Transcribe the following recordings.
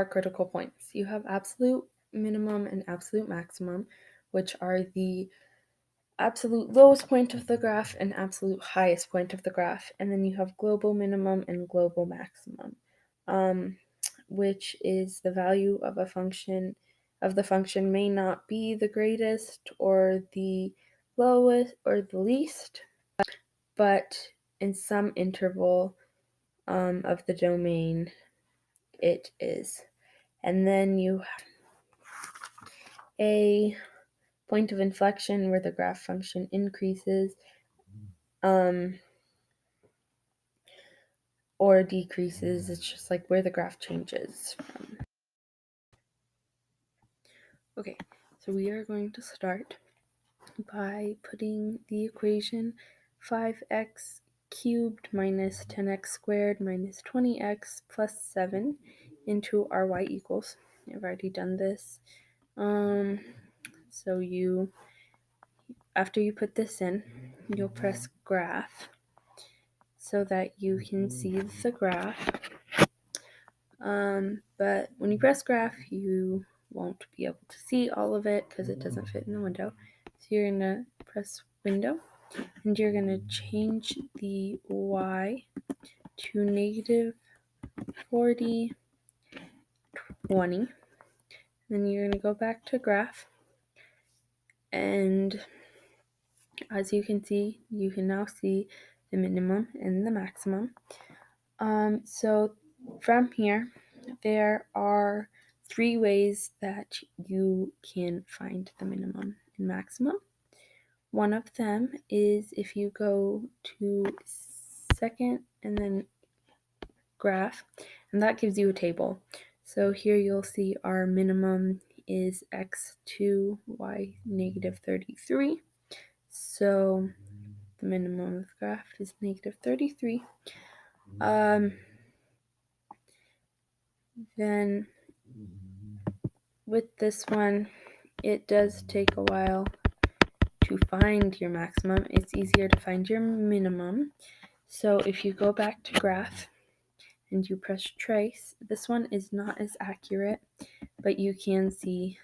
are critical points. You have absolute minimum and absolute maximum, which are the absolute lowest point of the graph and absolute highest point of the graph. And then you have global minimum and global maximum, which is the value of a function may not be the greatest or the lowest or the least, but in some interval of the domain it is. And then you have a point of inflection where the graph function increases or decreases. It's just like where the graph changes from. Okay, so we are going to start by putting the equation 5x cubed minus 10x squared minus 20x plus 7 into our y equals. I've already done this. So after you put this in, you'll press graph so that you can see the graph. But when you press graph, you won't be able to see all of it because it doesn't fit in the window. So you're going to press window and you're going to change the y to negative 40, 20. Then you're going to go back to graph, and as you can see, you can now see the minimum and the maximum. So from here, there are 3 ways that you can find the minimum and maximum. One of them is if you go to second and then graph, and that gives you a table. So here you'll see our minimum is x2, y negative 33. So the minimum of the graph is negative 33. Then with this one, it does take a while to find your maximum. It's easier to find your minimum. So if you go back to graph and you press trace, this one is not as accurate, but you can see,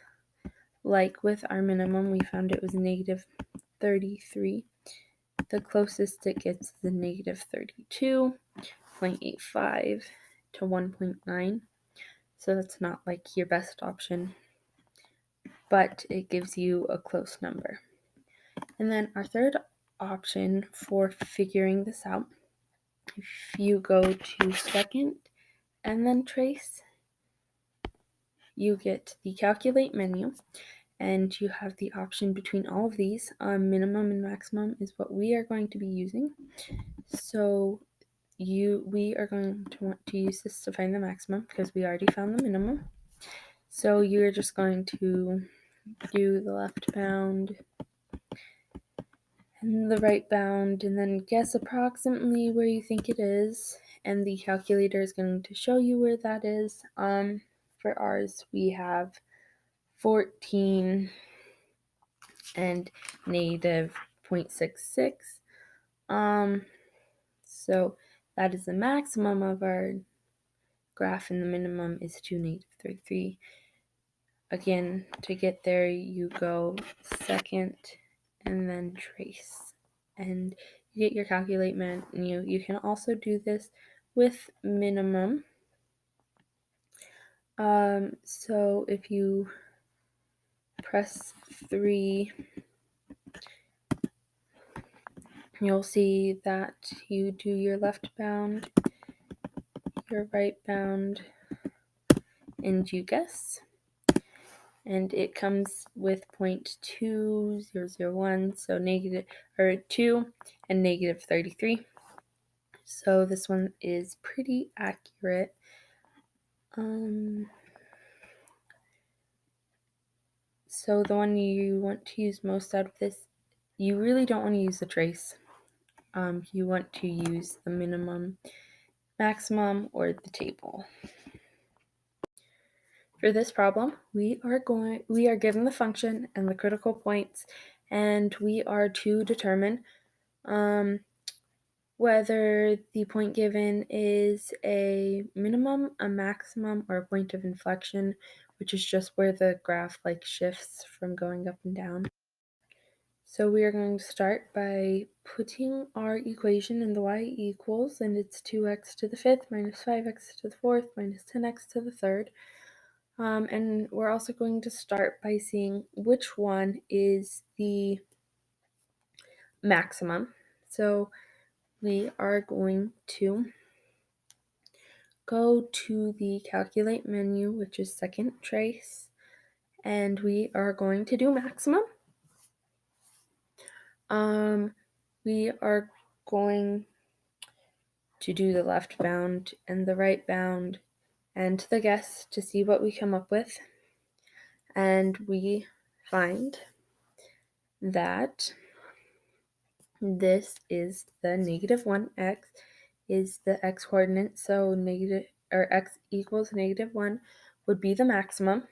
like with our minimum, we found it was negative 33. The closest it gets is a negative 32.85 to 1.9. So that's not like your best option, but it gives you a close number. And then our third option for figuring this out, if you go to second and then trace, you get the calculate menu, and you have the option between all of these. Minimum and maximum is what we are going to be using. So we are going to want to use this to find the maximum because we already found the minimum. So you're just going to do the left bound and the right bound and then guess approximately where you think it is, and the calculator is going to show you where that is. For ours, we have 14 and negative 0.66. So that is the maximum of our graph, and the minimum is 2, negative 33. Again, to get there, you go second and then trace, and you get your calculate menu. You can also do this with minimum. So if you press 3, you'll see that you do your left bound, your right bound, and you guess. And it comes with 0.2001, so 2 and negative 33. So this one is pretty accurate. So the one you want to use most out of this, you really don't want to use the trace. You want to use the minimum, maximum, or the table. For this problem, we are given the function and the critical points, and we are to determine whether the point given is a minimum, a maximum, or a point of inflection, which is just where the graph like shifts from going up and down. So we are going to start by putting our equation in the y equals, and it's 2x to the fifth minus 5x to the fourth minus 10x to the third. And we're also going to start by seeing which one is the maximum. So we are going to go to the calculate menu, which is second trace, and we are going to do maximum. We are going to do the left bound and the right bound and the guess to see what we come up with. And we find that this is the -1x is the x coordinate, so x equals -1 would be the maximum.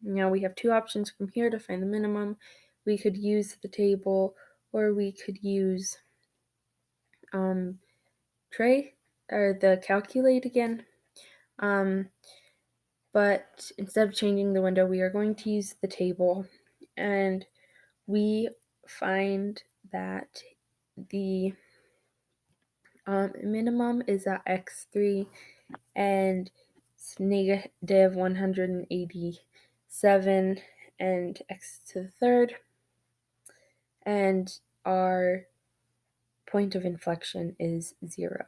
Now we have two options from here to find the minimum. We could use the table, or we could use the calculate again. But instead of changing the window, we are going to use the table, and we find that the minimum is at x3, and it's -187 and x to the third, and our point of inflection is 0,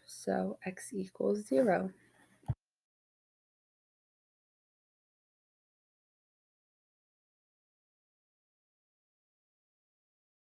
so x equals 0.